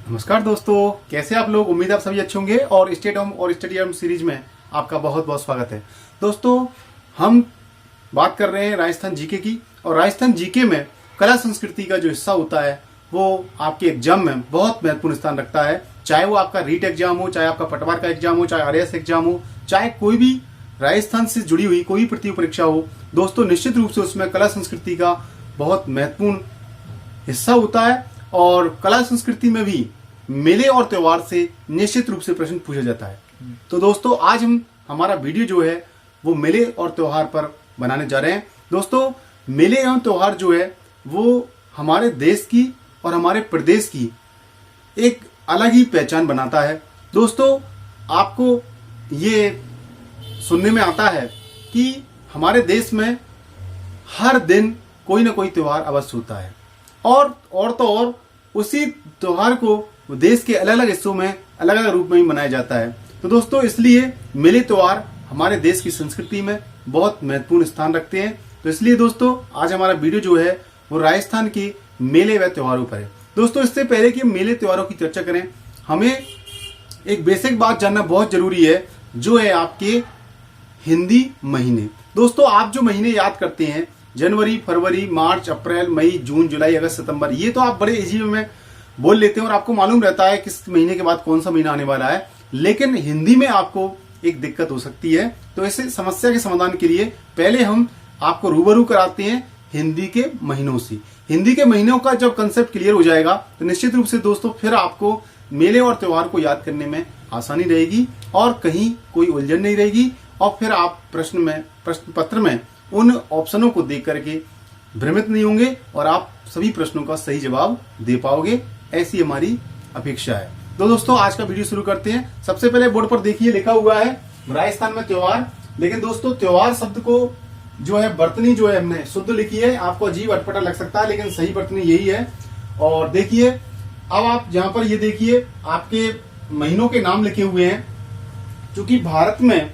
नमस्कार दोस्तों, कैसे आप लोग। उम्मीद आप सभी अच्छे होंगे और स्टेट होम और स्टडी होम सीरीज में आपका बहुत बहुत स्वागत है। दोस्तों, हम बात कर रहे हैं राजस्थान जीके की। और राजस्थान जीके में कला संस्कृति का जो हिस्सा होता है वो आपके एग्जाम में बहुत महत्वपूर्ण स्थान रखता है। चाहे वो आपका रीट एग्जाम हो, चाहे आपका पटवार का एग्जाम हो, चाहे आरएएस एग्जाम हो, चाहे कोई भी राजस्थान से जुड़ी हुई कोई भी प्रतियोगी परीक्षा हो, दोस्तों निश्चित रूप से उसमें कला संस्कृति का बहुत महत्वपूर्ण हिस्सा होता है। और कला संस्कृति में भी मेले और त्योहार से निश्चित रूप से प्रश्न पूछा जाता है। तो दोस्तों, आज हम हमारा वीडियो जो है वो मेले और त्योहार पर बनाने जा रहे हैं। दोस्तों, मेले एवं त्योहार जो है वो हमारे देश की और हमारे प्रदेश की एक अलग ही पहचान बनाता है। दोस्तों, आपको ये सुनने में आता है कि हमारे देश में हर दिन कोई ना कोई त्योहार अवश्य होता है और तो और उसी त्योहार को देश के अलग अलग हिस्सों में अलग अलग रूप में ही मनाया जाता है। तो दोस्तों, इसलिए मेले त्योहार हमारे देश की संस्कृति में बहुत महत्वपूर्ण स्थान रखते हैं। तो इसलिए दोस्तों, आज हमारा वीडियो जो है वो राजस्थान के मेले व त्योहारों पर है। दोस्तों, इससे पहले कि मेले त्योहारों की चर्चा करें, हमें एक बेसिक बात जानना बहुत जरूरी है, जो है आपके हिंदी महीने। दोस्तों, आप जो महीने याद करते हैं, जनवरी, फरवरी, मार्च, अप्रैल, मई, जून, जुलाई, अगस्त, सितंबर, ये तो आप बड़े इजी में बोल लेते हैं और आपको मालूम रहता है किस महीने के बाद कौन सा महीना आने वाला है। लेकिन हिंदी में आपको एक दिक्कत हो सकती है। तो इस समस्या के समाधान के लिए पहले हम आपको रूबरू कराते हैं हिंदी के महीनों से। हिंदी के महीनों का जब कंसेप्ट क्लियर हो जाएगा तो निश्चित रूप से दोस्तों फिर आपको मेले और त्योहार को याद करने में आसानी रहेगी और कहीं कोई उलझन नहीं रहेगी। और फिर आप प्रश्न पत्र में उन ऑप्शनों को देख करके भ्रमित नहीं होंगे और आप सभी प्रश्नों का सही जवाब दे पाओगे, ऐसी हमारी अपेक्षा है। तो दोस्तों, आज का वीडियो शुरू करते हैं। सबसे पहले बोर्ड पर देखिए लिखा हुआ है राजस्थान में त्योहार। लेकिन दोस्तों, त्योहार शब्द को जो है वर्तनी जो है हमने शुद्ध लिखी है। आपको अजीब अटपटा लग सकता है लेकिन सही वर्तनी यही है। और देखिए, अब आप जहां पर ये देखिए आपके महीनों के नाम लिखे हुए हैं। क्योंकि भारत में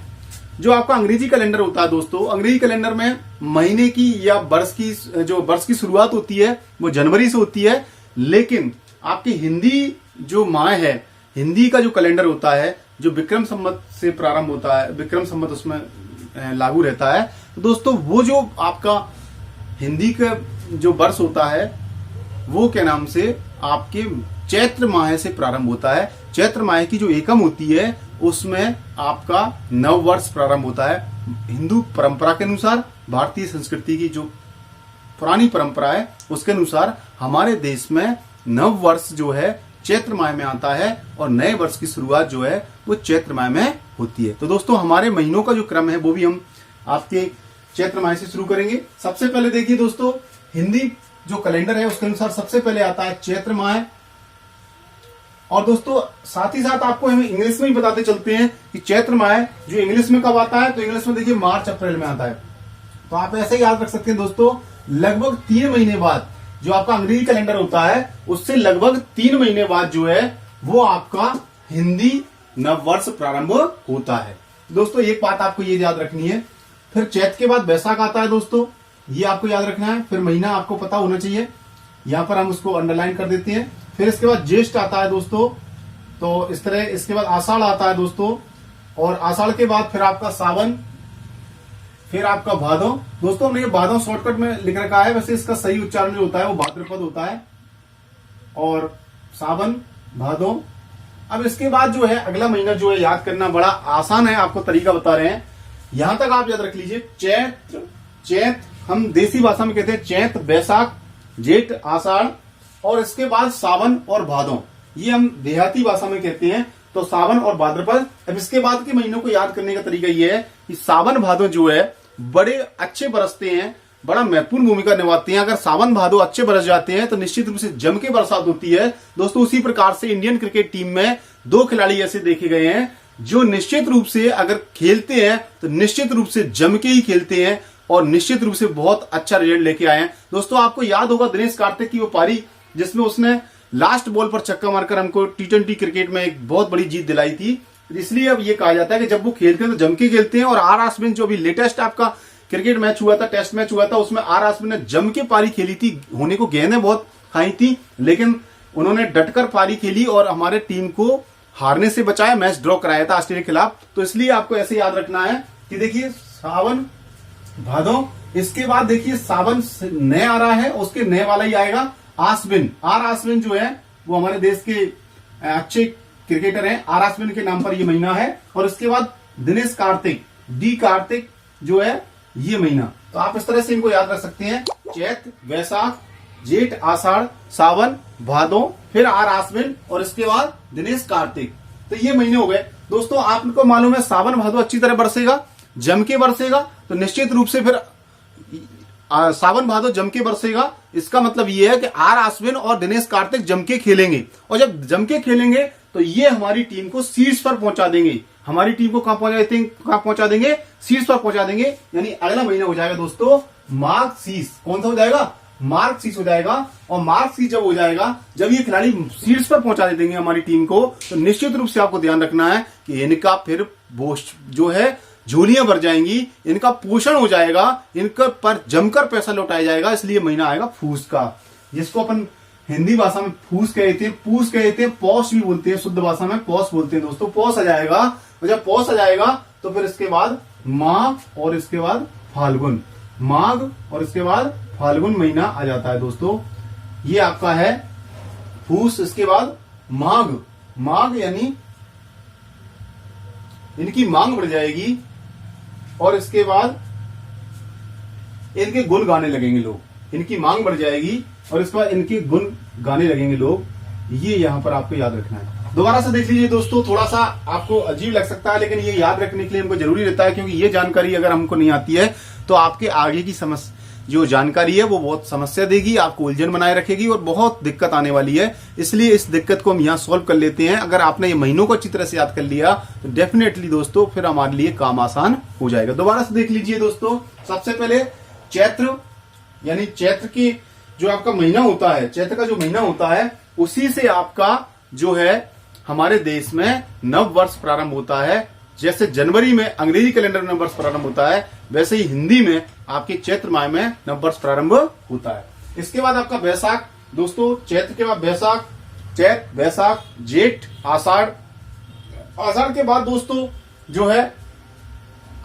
जो आपका अंग्रेजी कैलेंडर होता है दोस्तों, अंग्रेजी कैलेंडर में महीने की या वर्ष की शुरुआत होती है वो जनवरी से होती है। लेकिन आपकी हिंदी जो माह है, हिंदी का जो कैलेंडर होता है जो विक्रम संवत से प्रारंभ होता है, विक्रम संवत उसमें लागू रहता है। तो दोस्तों, वो जो आपका हिंदी का जो वर्ष होता है वो क्या नाम से आपके चैत्र माह से प्रारंभ होता है। चैत्र माह की जो एकम होती है उसमें आपका नव वर्ष प्रारंभ होता है। हिंदू परंपरा के अनुसार, भारतीय संस्कृति की जो पुरानी परंपरा है उसके अनुसार हमारे देश में नव वर्ष जो है चैत्र माह में आता है और नए वर्ष की शुरुआत जो है वो चैत्र माह में होती है। तो दोस्तों, हमारे महीनों का जो क्रम है वो भी हम आपके चैत्र माह से शुरू करेंगे। सबसे पहले देखिए दोस्तों, हिंदी जो कैलेंडर है उसके अनुसार सबसे पहले आता है चैत्र माह। और दोस्तों, साथ ही साथ आपको हम इंग्लिश में ही बताते चलते हैं कि चैत्र माह जो इंग्लिश में कब आता है, तो इंग्लिश में देखिए मार्च अप्रैल में आता है। तो आप ऐसे ही याद रख सकते हैं दोस्तों, लगभग 3 महीने बाद जो आपका अंग्रेजी कैलेंडर होता है उससे लगभग 3 महीने बाद जो है वो आपका हिंदी नववर्ष प्रारंभ होता है। दोस्तों, एक बात आपको ये याद रखनी है, फिर चैत्र के बाद बैसाख आता है दोस्तों, ये आपको याद रखना है। फिर महीना आपको पता होना चाहिए, यहां पर हम उसको अंडरलाइन कर देते हैं। फिर इसके बाद ज्येष्ठ आता है दोस्तों, तो इस तरह इसके बाद आषाढ़ आता है दोस्तों, और आषाढ़ के बाद फिर आपका सावन, फिर आपका भादो। दोस्तों, हमने ये भादो शॉर्टकट में लिख रखा है, वैसे इसका सही उच्चारण जो होता है वो भाद्रपद होता है। और सावन, भादो। अब इसके बाद जो है अगला महीना जो है याद करना बड़ा आसान है, आपको तरीका बता रहे हैं। यहां तक आप याद रख लीजिए, चैत्र हम देसी भाषा में कहते हैं चैत्र, बैसाख, जेठ, आषाढ़, और इसके बाद सावन और भादो, ये हम देहाती भाषा में कहते हैं। तो सावन और भाद्रपद। अब इसके बाद के महीनों को याद करने का तरीका ये है कि सावन भादो जो है बड़े अच्छे बरसते हैं, बड़ा महत्वपूर्ण भूमिका निभाते हैं। अगर सावन भादो अच्छे बरस जाते हैं तो निश्चित रूप से जम के बरसात होती है दोस्तों। उसी प्रकार से इंडियन क्रिकेट टीम में 2 खिलाड़ी ऐसे देखे गए हैं जो निश्चित रूप से अगर खेलते हैं तो निश्चित रूप से जम के ही खेलते हैं और निश्चित रूप से बहुत अच्छा रिजल्ट लेके आए हैं। दोस्तों, आपको याद होगा दिनेश कार्तिक की वो पारी जिसमें उसने लास्ट बॉल पर छक्का मारकर हमको T20 क्रिकेट में एक बहुत बड़ी जीत दिलाई थी। इसलिए अब ये कहा जाता है कि जब वो खेलते हैं तो जम के खेलते हैं। और आर आश्विन जो अभी लेटेस्ट आपका क्रिकेट मैच हुआ था, टेस्ट मैच हुआ था, उसमें आर आश्विन ने जम के पारी खेली थी। होने को गेंदें बहुत खाई थी लेकिन उन्होंने डटकर पारी खेली और हमारे टीम को हारने से बचाया, मैच ड्रॉ कराया था ऑस्ट्रेलिया के खिलाफ। तो इसलिए आपको ऐसे याद रखना है कि देखिए सावन भादो, इसके बाद देखिए सावन नए आ रहा है, उसके नए वाला ही आएगा आश्विन। आर आश्विन जो है वो हमारे देश के अच्छे क्रिकेटर हैं, आर आश्विन के नाम पर ये महीना है। और इसके बाद दिनेश कार्तिक, डी कार्तिक जो है ये महीना। तो आप इस तरह से इनको याद रख सकते हैं, चैत, वैशाख, जेठ, आषाढ़, सावन, भादो, फिर आर आश्विन और इसके बाद दिनेश कार्तिक। तो ये महीने हो गए दोस्तों। आपको मालूम है सावन भादो अच्छी तरह बरसेगा, जम के बरसेगा, तो निश्चित रूप से फिर सावन भादो जम के बरसेगा। इसका मतलब ये है कि आर आश्विन और दिनेश कार्तिक जम के खेलेंगे, और जब जम के खेलेंगे तो ये हमारी टीम को शीर्ष पर पहुंचा देंगे। हमारी टीम को कहां पहुंचा देंगे? शीर्ष पर पहुंचा देंगे। यानी अगला महीना हो जाएगा दोस्तों मार्च शीर्ष। कौन सा हो जाएगा? मार्च शीर्ष हो जाएगा। और मार्च शीर्ष जब हो जाएगा, जब ये खिलाड़ी शीर्ष पर पहुंचा देंगे हमारी टीम को, तो निश्चित रूप से आपको ध्यान रखना है कि इनका फिर जो है झोलियां भर जाएंगी, इनका पोषण हो जाएगा, इनका पर जमकर पैसा लौटाया जाएगा। इसलिए महीना आएगा फूस का, जिसको अपन हिंदी भाषा में फूस कहते हैं, पूस कहते हैं, पौष भी बोलते हैं, शुद्ध भाषा में पौष बोलते हैं दोस्तों। पौष आ जाएगा, और जब पौष आ जाएगा तो फिर इसके बाद माघ और इसके बाद फाल्गुन, माघ और इसके बाद फाल्गुन महीना आ जाता है दोस्तों। ये आपका है फूस। इसके बाद माघ, माघ यानी इनकी मांग बढ़ जाएगी, और इसके बाद इनके गुण गाने लगेंगे लोग। इनकी मांग बढ़ जाएगी और इसके बाद इनके गुण गाने लगेंगे लोग। ये यहां पर आपको याद रखना है। दोबारा से देख लीजिए दोस्तों, थोड़ा सा आपको अजीब लग सकता है, लेकिन ये याद रखने के लिए हमको जरूरी रहता है, क्योंकि ये जानकारी अगर हमको नहीं आती है तो आपके आगे की समस्या जो जानकारी है वो बहुत समस्या देगी, आपको उलझन बनाए रखेगी और बहुत दिक्कत आने वाली है। इसलिए इस दिक्कत को हम यहाँ सॉल्व कर लेते हैं। अगर आपने ये महीनों को अच्छी तरह से याद कर लिया तो डेफिनेटली दोस्तों फिर हमारे लिए काम आसान हो जाएगा। दोबारा से देख लीजिए दोस्तों, सबसे पहले चैत्र, यानी चैत्र की जो आपका महीना होता है, चैत्र का जो महीना होता है, उसी से आपका जो है हमारे देश में नव वर्ष प्रारंभ होता है। जैसे जनवरी में अंग्रेजी कैलेंडर में नव वर्ष प्रारंभ होता है, वैसे ही हिंदी में आपके चैत्र माह में नव वर्ष प्रारंभ होता है। इसके बाद आपका वैशाख दोस्तों, चैत्र के बाद वैशाख, चैत, वैशाख, जेठ, आषाढ़, आषाढ़ के बाद दोस्तों जो है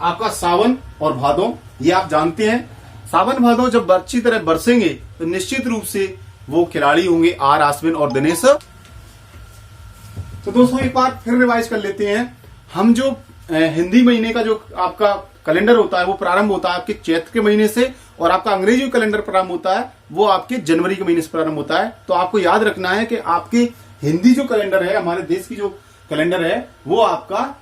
आपका सावन और भादो। ये आप जानते हैं, सावन भादो जब अच्छी तरह बरसेंगे तो निश्चित रूप से वो खिलाड़ी होंगे आर आश्विन और दिनेश। तो दोस्तों एक बार फिर रिवाइज कर लेते हैं। हम जो हिंदी महीने का जो आपका कैलेंडर होता है वो प्रारंभ होता है आपके चैत्र के महीने से, और आपका अंग्रेजी कैलेंडर प्रारंभ होता है वो आपके जनवरी के महीने से प्रारंभ होता है। तो आपको याद रखना है कि आपके हिंदी जो कैलेंडर है, हमारे देश की जो कैलेंडर है, वो आपका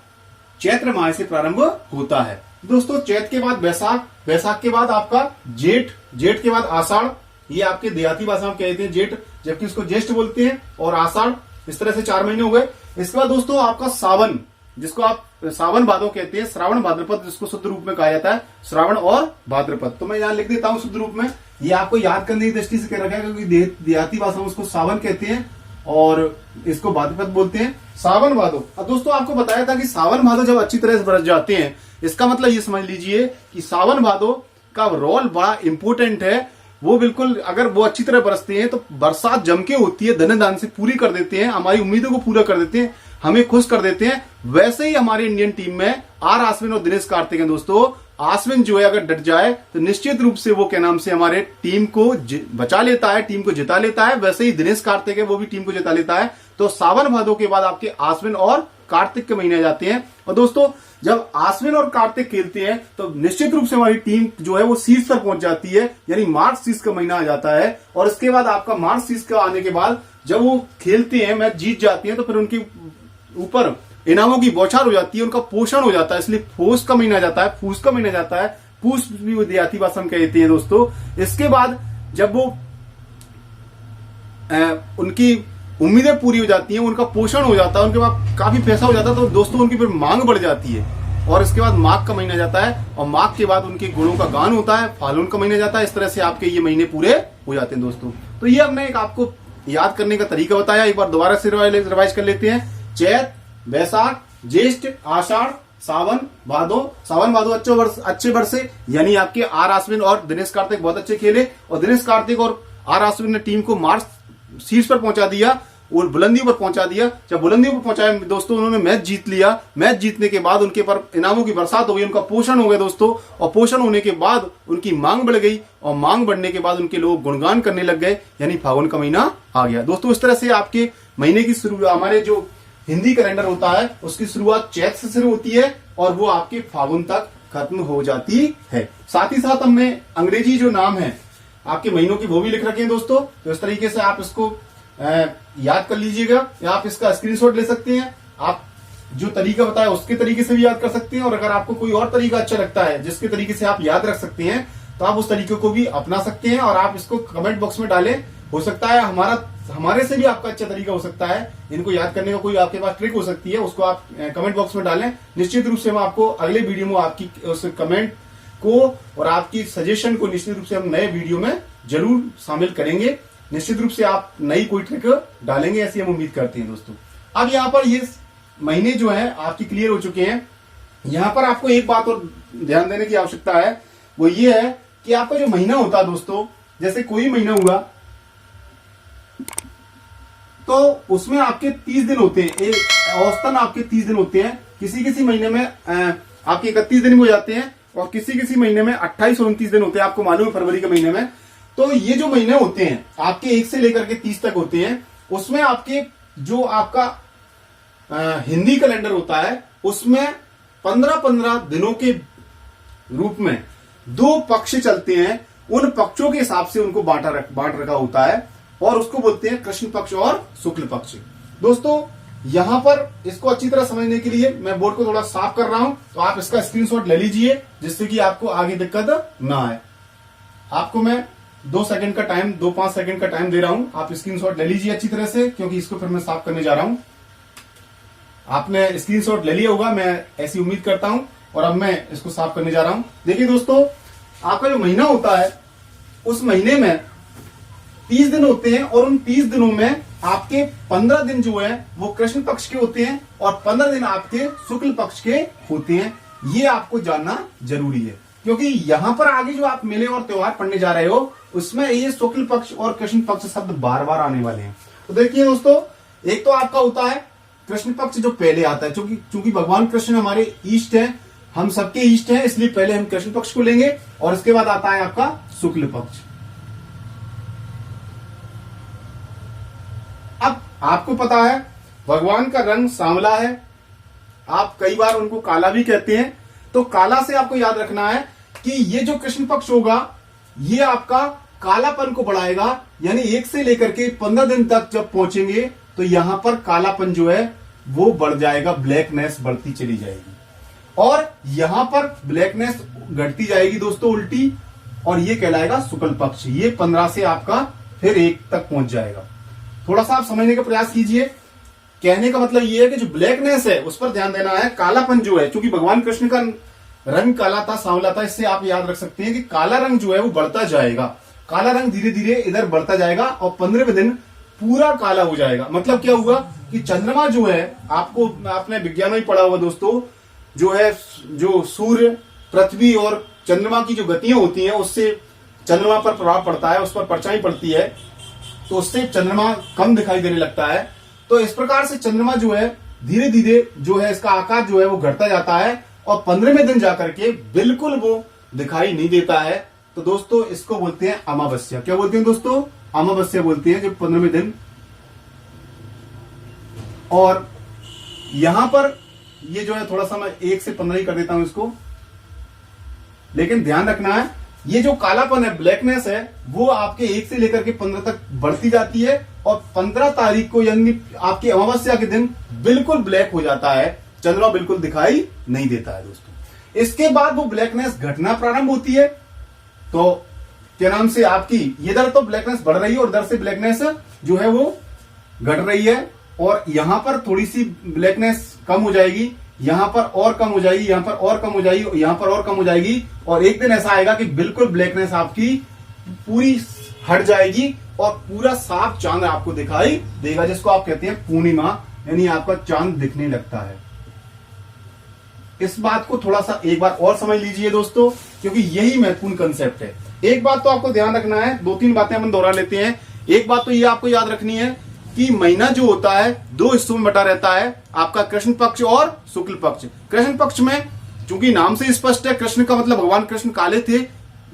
चैत्र माह से प्रारंभ होता है दोस्तों। चैत्र के बाद वैशाख, वैशाख के बाद आपका जेठ, जेठ के बाद आषाढ़, ये आपके देहाती भाषा में कहते हैं जेठ, जबकि इसको ज्येष्ठ बोलते हैं, और आषाढ़। इस तरह से 4 महीने हो गए। इसके बाद दोस्तों आपका सावन, जिसको आप सावन भादो कहते हैं, श्रावण भाद्रपद जिसको शुद्ध रूप में कहा जाता है, श्रावण और भाद्रपद। तो मैं यहाँ लिख देता हूँ शुद्ध रूप में, ये आपको याद करने की दृष्टि से कह रखा है, क्योंकि देहाती भाषा में उसको सावन कहते हैं और इसको भाद्रपद बोलते हैं, सावन भादो। अब दोस्तों आपको बताया था कि सावन भादो जब अच्छी तरह से बरस जाते हैं, इसका मतलब ये समझ लीजिए कि सावन भादो का रोल बड़ा इंपोर्टेंट है। वो बिल्कुल अगर वो अच्छी तरह बरसते हैं तो बरसात जम के होती है, धन दान से पूरी कर देते हैं, हमारी उम्मीदों को पूरा कर देते हैं, हमें खुश कर देते हैं। वैसे ही हमारी इंडियन टीम में आर आश्विन और दिनेश कार्तिक हैं दोस्तों। आश्विन जो है अगर डट जाए तो निश्चित रूप से वो क्या नाम से हमारे टीम को बचा लेता है, टीम को जिता लेता है। वैसे ही दिनेश कार्तिक है, वो भी टीम को जिता लेता है। तो सावन भादो के बाद आपके आश्विन और कार्तिक के महीने आ जाते हैं। और दोस्तों जब आश्विन और कार्तिक खेलते हैं तो निश्चित रूप से हमारी टीम जो है वो शीर्ष पर पहुंच जाती है, यानी मार्च शीर्ष का महीना आ जाता है। और इसके बाद आपका मार्च शीर्ष का आने के बाद जब वो खेलते हैं, मैच जीत जाती है, तो फिर उनके ऊपर इनामों की बौछार हो जाती है, उनका पोषण हो जाता है। इसलिए फूस का महीना जाता है, फूस का महीना जाता है, फूस भी वो देहाती भाषा में कहते हैं दोस्तों। इसके बाद जब वो उनकी उम्मीदें पूरी हो जाती हैं, उनका पोषण हो जाता है, उनके पास काफी पैसा हो जाता है, तो दोस्तों उनकी फिर मांग बढ़ जाती है। और इसके बाद माघ का महीना जाता है, और माघ के बाद उनके गुणों का गान होता है, फाल्गुन का महीना जाता है। इस तरह से आपके ये महीने पूरे हो जाते हैं दोस्तों। तो ये हमने एक आपको याद करने का तरीका बताया, एक बार दोबारा से रिवाइज कर लेते हैं। चैत, वैशाख, ज्येष्ठ, आषाढ़, सावन, भादो। सावन भादो अच्छे बरसे, यानी आपके आर आश्विन और दिनेश कार्तिक बहुत अच्छे खेले, और दिनेश कार्तिक और आर आश्विन ने टीम को मार्च शीर्ष पर पहुंचा दिया और बुलंदियों पर पहुंचा दिया। जब बुलंदियों पर पहुंचाया दोस्तों, उन्होंने मैच जीत लिया। मैच जीतने के बाद उनके पर इनामों की बरसात हो गई, उनका पोषण हो गया दोस्तों। और पोषण होने के बाद उनकी मांग बढ़ गई, और मांग बढ़ने के बाद उनके लोग गुणगान करने लग गए, यानी फागुन का महीना आ गया दोस्तों। इस तरह से आपके महीने की शुरुआत, हमारे जो हिंदी कैलेंडर होता है उसकी शुरुआत चैत से शुरू होती है और वो आपके फागुन तक खत्म हो जाती है। साथ ही साथ हमने अंग्रेजी जो नाम है आपके महीनों की वो भी लिख रखे हैं दोस्तों। तो इस तरीके से आप इसको याद कर लीजिएगा, या आप इसका स्क्रीनशॉट ले सकते हैं। आप जो तरीका बताया उसके तरीके से भी याद कर सकते हैं, और अगर आपको कोई और तरीका अच्छा लगता है जिसके तरीके से आप याद रख सकते हैं तो आप उस तरीके को भी अपना सकते हैं, और आप इसको कमेंट बॉक्स में डालें। हो सकता है हमारे से भी आपका अच्छा तरीका हो सकता है, इनको याद करने का कोई आपके पास ट्रिक हो सकती है, उसको आप कमेंट बॉक्स में डालें। निश्चित रूप से हम आपको अगले वीडियो में आपकी उस कमेंट को और आपकी सजेशन को निश्चित रूप से हम नए वीडियो में जरूर शामिल करेंगे। निश्चित रूप से आप नई कोई ट्रिक डालेंगे, ऐसी हम उम्मीद करते हैं दोस्तों। अब यहाँ पर ये महीने जो है आपकी क्लियर हो चुके हैं। यहाँ पर आपको एक बात और ध्यान देने की आवश्यकता है, वो ये है कि आपका जो महीना होता है दोस्तों, जैसे कोई महीना हुआ तो उसमें आपके 30 दिन होते हैं, औसतन आपके 30 दिन होते हैं। किसी किसी महीने में आपके 31 दिन भी हो जाते हैं, और किसी किसी महीने में 28 और 29 दिन होते हैं। आपको मालूम है फरवरी के महीने में। तो ये जो महीने होते हैं आपके 1 से लेकर के 30 तक होते हैं, उसमें आपके जो आपका हिंदी कैलेंडर होता है उसमें 15-15 दिनों के रूप में 2 पक्ष चलते हैं। उन पक्षों के हिसाब से उनको बांट रखा होता है, और उसको बोलते हैं कृष्ण पक्ष और शुक्ल पक्ष। दोस्तों यहां पर इसको अच्छी तरह समझने के लिए मैं बोर्ड को थोड़ा साफ कर रहा हूं, तो आप इसका स्क्रीनशॉट ले लीजिए जिससे कि आपको आगे दिक्कत ना आए। आपको मैं 2 सेकंड का टाइम, 2-5 सेकंड का टाइम दे रहा हूं, आप स्क्रीनशॉट ले लीजिए अच्छी तरह से, क्योंकि इसको फिर मैं साफ करने जा रहा हूं। आपने स्क्रीनशॉट ले लिया होगा, मैं ऐसी उम्मीद करता हूं, और अब मैं इसको साफ करने जा रहा हूं। देखिए दोस्तों, आपका जो महीना होता है उस महीने में 30 दिन होते हैं, और उन 30 दिनों में आपके 15 दिन जो है वो कृष्ण पक्ष के होते हैं, और 15 दिन आपके शुक्ल पक्ष के होते हैं। ये आपको जानना जरूरी है, क्योंकि यहां पर आगे जो आप मेले और त्योहार पढ़ने जा रहे हो उसमें ये शुक्ल पक्ष और कृष्ण पक्ष शब्द बार बार आने वाले हैं। तो देखिए दोस्तों, एक तो आपका होता है कृष्ण पक्ष जो पहले आता है, चूंकि भगवान कृष्ण हमारे ईष्ट हैं, हम सबके ईष्ट हैं, इसलिए पहले हम कृष्ण पक्ष को लेंगे, और इसके बाद आता है आपका शुक्ल पक्ष। अब आपको पता है भगवान का रंग सांवला है, आप कई बार उनको काला भी कहते हैं। तो काला से आपको याद रखना है कि ये जो कृष्ण पक्ष होगा ये आपका कालापन को बढ़ाएगा, यानी 1 से लेकर के 15 दिन तक जब पहुंचेंगे तो यहां पर कालापन जो है वो बढ़ जाएगा, ब्लैकनेस बढ़ती चली जाएगी, और यहां पर ब्लैकनेस घटती जाएगी दोस्तों उल्टी, और ये कहलाएगा शुक्ल पक्ष। ये 15 से आपका फिर 1 तक पहुंच जाएगा। थोड़ा सा आप समझने का प्रयास कीजिए। कहने का मतलब ये है कि जो ब्लैकनेस है उस पर ध्यान देना है। कालापन जो है, क्योंकि भगवान कृष्ण का रंग काला था, सांवला था, इससे आप याद रख सकते हैं कि काला रंग जो है वो बढ़ता जाएगा। काला रंग धीरे धीरे इधर बढ़ता जाएगा, और 15वें दिन पूरा काला हो जाएगा। मतलब क्या हुआ कि चंद्रमा जो है, आपने विज्ञान में पढ़ा होगा दोस्तों, जो सूर्य, पृथ्वी और चंद्रमा की जो गतियां होती हैं उससे चंद्रमा पर प्रभाव पड़ता है, उस पर परछाई पड़ती है, तो उससे चंद्रमा कम दिखाई देने लगता है। तो इस प्रकार से चंद्रमा जो है धीरे धीरे जो है इसका आकार जो है वो घटता जाता है, और 15वें दिन जाकर के बिल्कुल वो दिखाई नहीं देता है। तो दोस्तों इसको बोलते हैं अमावस्या। क्या बोलते हैं दोस्तों? अमावस्या बोलते हैं, जो 15वें दिन। और यहां पर ये जो है थोड़ा सा मैं 1 से 15 ही कर देता हूं इसको, लेकिन ध्यान रखना है ये जो कालापन है, ब्लैकनेस है, वो आपके 1 से लेकर के 15 तक बढ़ती जाती है, और 15 तारीख को यानी आपकी अमावस्या के दिन बिल्कुल ब्लैक हो जाता है, चंद्रमा बिल्कुल दिखाई नहीं देता है दोस्तों। इसके बाद वो ब्लैकनेस घटना प्रारंभ होती है। तो क्या नाम से आपकी इधर तो ब्लैकनेस बढ़ रही है और इधर से ब्लैकनेस जो है वो घट रही है, और यहां पर थोड़ी सी ब्लैकनेस कम हो जाएगी, यहां पर और कम हो जाएगी, यहां पर और कम हो जाएगी, यहां पर और कम हो जाएगी, और एक दिन ऐसा आएगा कि बिल्कुल ब्लैकनेस आपकी पूरी हट जाएगी और पूरा साफ चांद आपको दिखाई देगा, जिसको आप कहते हैं पूर्णिमा, यानी आपका चांद दिखने लगता है। इस बात को थोड़ा सा एक बार और समझ लीजिए दोस्तों, क्योंकि यही महत्वपूर्ण कंसेप्ट है। एक बात तो आपको ध्यान रखना है, 2-3 बातें हम दोहरा लेते हैं। एक बात तो ये आपको याद रखनी है कि महीना जो होता है दो हिस्सों में बटा रहता है, आपका कृष्ण पक्ष और शुक्ल पक्ष। कृष्ण पक्ष में चूंकि नाम से स्पष्ट है, कृष्ण का मतलब भगवान कृष्ण काले थे,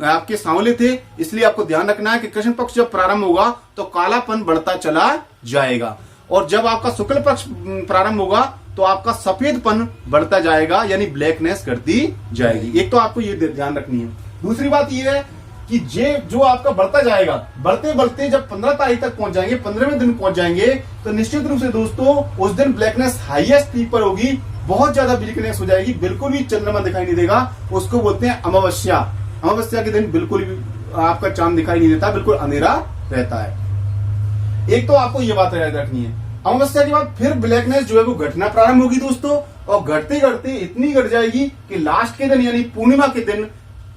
आपके सांवले थे, इसलिए आपको ध्यान रखना है कि कृष्ण पक्ष जब प्रारंभ होगा तो कालापन बढ़ता चला जाएगा, और जब आपका शुक्ल पक्ष प्रारंभ होगा तो आपका सफेदपन बढ़ता जाएगा, यानी ब्लैकनेस घटती जाएगी। एक तो आपको ये ध्यान रखनी है। दूसरी बात ये है कि जो आपका बढ़ता जाएगा, बढ़ते बढ़ते जब 15 तारीख तक पहुंच जाएंगे, 15वें दिन पहुंच जाएंगे, तो निश्चित रूप से दोस्तों उस दिन ब्लैकनेस हाईएस्ट पीक पर होगी, बहुत ज्यादा ब्लैकनेस हो जाएगी, बिल्कुल भी चंद्रमा दिखाई नहीं देगा। उसको बोलते हैं अमावस्या। अमावस्या के दिन बिल्कुल भी आपका चांद दिखाई नहीं देता, बिल्कुल अंधेरा रहता है। एक तो आपको ये बात याद रखनी है। अमावस्या के बाद फिर ब्लैकनेस जो है वो घटना प्रारंभ होगी दोस्तों, और घटते घटते इतनी घट जाएगी कि लास्ट के दिन यानी पूर्णिमा के दिन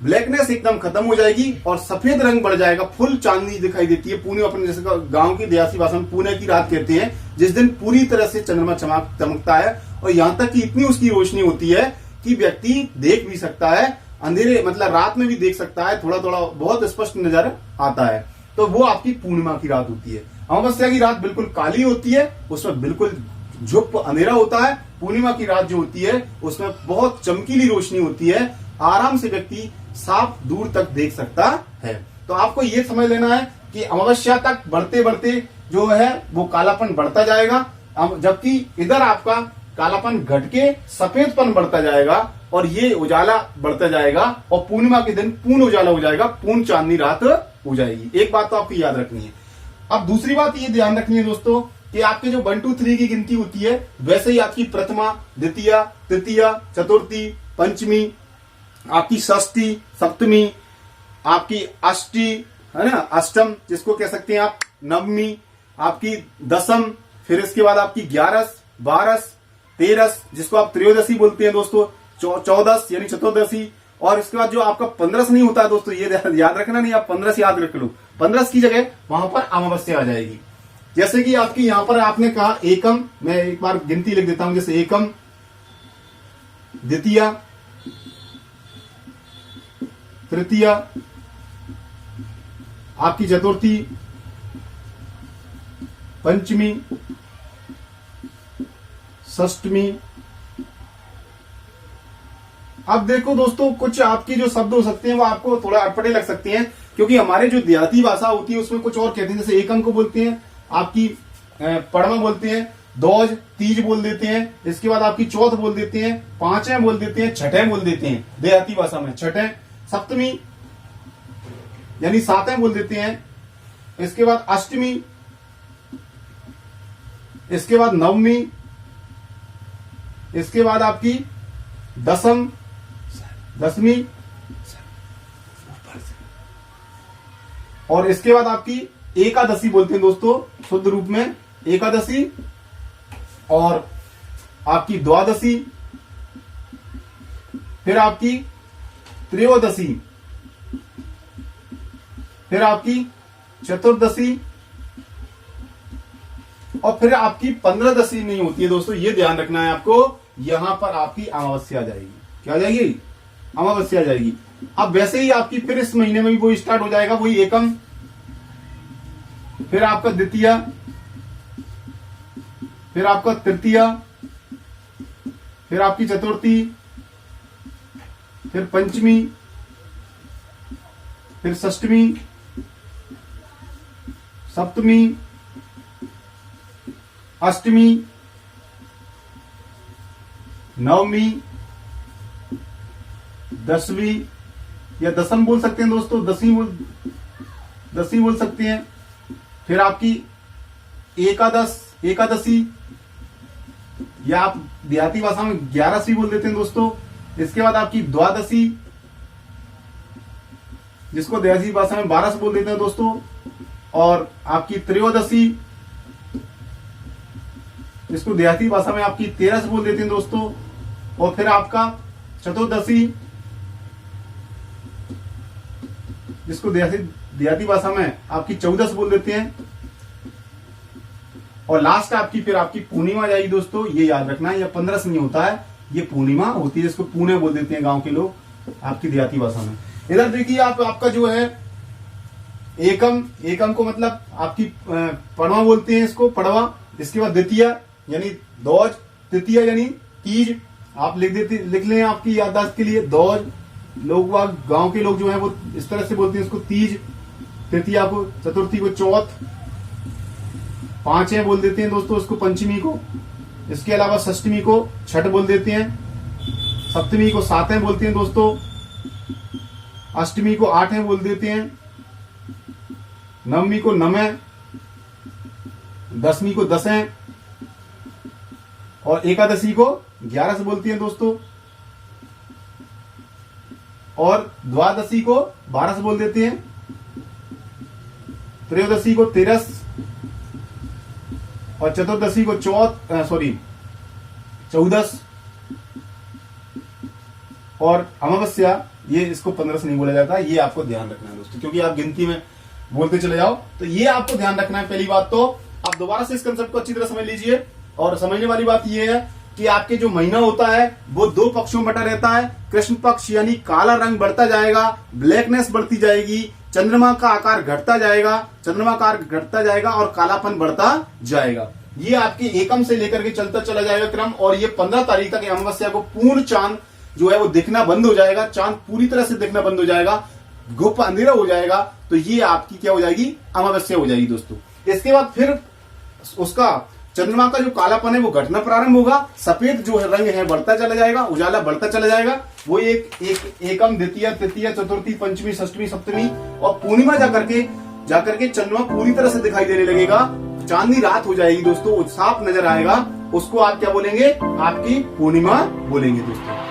ब्लैकनेस एकदम खत्म हो जाएगी और सफेद रंग बढ़ जाएगा, फुल चांदनी दिखाई देती है। पूर्णिमा अपने जैसे गांव की देहाती भाषा में पुणे की रात कहते हैं, जिस दिन पूरी तरह से चंद्रमा चमकता है, और यहां तक कि इतनी उसकी रोशनी होती है कि व्यक्ति देख भी सकता है, अंधेरे मतलब रात में भी देख सकता है, थोड़ा थोड़ा बहुत स्पष्ट नजर आता है। तो वो आपकी पूर्णिमा की रात होती है। अमावस्या की रात बिल्कुल काली होती है, उसमें बिल्कुल झुप अंधेरा होता है। पूर्णिमा की रात जो होती है उसमें बहुत चमकीली रोशनी होती है, आराम से व्यक्ति साफ दूर तक देख सकता है। तो आपको ये समझ लेना है कि अमावस्या तक बढ़ते बढ़ते जो है वो कालापन बढ़ता जाएगा, जबकि इधर आपका कालापन घट के सफेदपन बढ़ता जाएगा और ये उजाला बढ़ता जाएगा, और पूर्णिमा के दिन पूर्ण उजाला हो जाएगा, पूर्ण चांदनी रात हो जाएगी। एक बात तो आपको याद रखनी है। अब दूसरी बात ये ध्यान रखनी है दोस्तों कि आपके जो 1 2 3 की गिनती होती है, वैसे ही आपकी प्रथमा, द्वितीया, तृतीया, चतुर्थी, पंचमी, आपकी षष्ठी, सप्तमी, आपकी अष्टी है ना, अष्टम जिसको कह सकते हैं आप, नवमी, आपकी दसम, फिर इसके बाद आपकी 11, 12, 13 जिसको आप त्रयोदशी बोलते हैं दोस्तों, 14 यानी चतुर्दशी, और इसके बाद जो आपका 15 नहीं होता है दोस्तों, ये याद रखना नहीं, आप 15 याद रख लो। 15 की जगह वहां पर अमावस्या आ जाएगी। जैसे कि आपकी यहां पर आपने कहा एकम, मैं एक बार गिनती लिख देता हूं, जैसे एकम, द्वितीया, तृतीया, आपकी चतुर्थी, पंचमी, षष्टमी। अब देखो दोस्तों, कुछ आपकी जो शब्द हो सकते हैं वो आपको थोड़ा अटपटे लग सकते हैं, क्योंकि हमारे जो देहाती भाषा होती है उसमें कुछ और कहते हैं। जैसे एकम को बोलते हैं आपकी पड़मा बोलते हैं, दोज, तीज बोल देते हैं, इसके बाद आपकी चौथ बोल देते हैं, पांचवें बोल देते हैं, छठे बोल देते हैं देहाती भाषा में, छठे, सप्तमी यानी सातवें बोल देते हैं, इसके बाद अष्टमी, इसके बाद नवमी, इसके बाद आपकी दसवीं, और इसके बाद आपकी एकादशी बोलते हैं दोस्तों, शुद्ध रूप में एकादशी, और आपकी द्वादशी, फिर आपकी त्रयोदशी, फिर आपकी चतुर्दशी, और फिर आपकी 15दशी नहीं होती है दोस्तों, ये ध्यान रखना है आपको। यहां पर आपकी अमावस्या आ जाएगी। क्या आ जाएगी? अमावस्या आ जाएगी। अब वैसे ही आपकी फिर इस महीने में भी वो स्टार्ट हो जाएगा, वही एकम, फिर आपका द्वितीया, फिर आपका तृतीया, फिर आपकी चतुर्थी, फिर पंचमी, फिर षष्टमी, सप्तमी, अष्टमी, नवमी, दसवीं या दसम बोल सकते हैं दोस्तों, दसवीं बोल सकते हैं, फिर आपकी एकादशी, या आप देहाती भाषा में 11वीं बोल देते हैं दोस्तों। इसके बाद आपकी द्वादशी, जिसको देहाती भाषा में 12 बोल देते हैं दोस्तों, और आपकी त्रयोदशी, जिसको देहाती भाषा में आपकी 13 बोल देते हैं दोस्तों, और फिर आपका चतुर्दशी, जिसको देहाती भाषा में आपकी 14 बोल देते हैं, और लास्ट आपकी फिर आपकी पूर्णिमा जाएगी दोस्तों। ये याद रखना है, ये 15 नहीं होता है, ये पूर्णिमा होती है, जिसको पुणे बोल देते हैं गांव के लोग आपकी देहाती भाषा में। इधर देखिए आपका जो है एकम, एकम को मतलब आपकी पड़वा बोलते हैं इसको, पड़वा। इसके बाद द्वितीया यानी दौज, तृतीया यानी तीज। आप लिख लें आपकी याददाश्त के लिए, दौज। लोग गांव के लोग जो है वो इस तरह से बोलते हैं इसको, तीज। तृतीया को, चतुर्थी को चौथ, पांचवें बोल देते हैं दोस्तों इसको पंचमी को। इसके अलावा षष्टमी को छठ बोल देते हैं, सप्तमी को सातवें बोलते हैं दोस्तों, अष्टमी को आठवें बोल देते हैं, नवमी को नवें, दसवीं को दसें, और एकादशी को 11 से बोलती हैं दोस्तों, और द्वादशी को 12 से बोल देते हैं, त्रयोदशी को 13, और चतुर्दशी को 14, और अमावस्या ये इसको 15 से नहीं बोला जाता। ये आपको ध्यान रखना है दोस्तों, क्योंकि आप गिनती में बोलते चले जाओ, तो ये आपको ध्यान रखना है। पहली बात तो आप दोबारा से इस कंसेप्ट को अच्छी तरह समझ लीजिए। और समझने वाली बात ये है कि आपके जो महीना होता है वो 2 पक्षों में बटा रहता है। कृष्ण पक्ष यानी काला रंग बढ़ता जाएगा, ब्लैकनेस बढ़ती जाएगी, चंद्रमा का आकार घटता जाएगा और कालापन बढ़ता जाएगा। ये आपके एकम से लेकर के चलता चला जाएगा क्रम, और ये 15 तारीख तक अमावस्या को पूर्ण चांद जो है वो दिखना बंद हो जाएगा, चांद पूरी तरह से दिखना बंद हो जाएगा, गुप्त अंधेरा हो जाएगा। तो ये आपकी क्या हो जाएगी, अमावस्या हो जाएगी दोस्तों। इसके बाद फिर उसका चंद्रमा का जो कालापन है वो घटना प्रारंभ होगा, सफेद जो है रंग है बढ़ता चला जाएगा, उजाला बढ़ता चला जाएगा। वो एकम, द्वितीय, तृतीय, चतुर्थी, पंचमी, षष्टमी, सप्तमी और पूर्णिमा जाकर के चंद्रमा पूरी तरह से दिखाई देने लगेगा, चांदनी रात हो जाएगी दोस्तों, साफ नजर आएगा। उसको आप क्या बोलेंगे, आपकी पूर्णिमा बोलेंगे दोस्तों।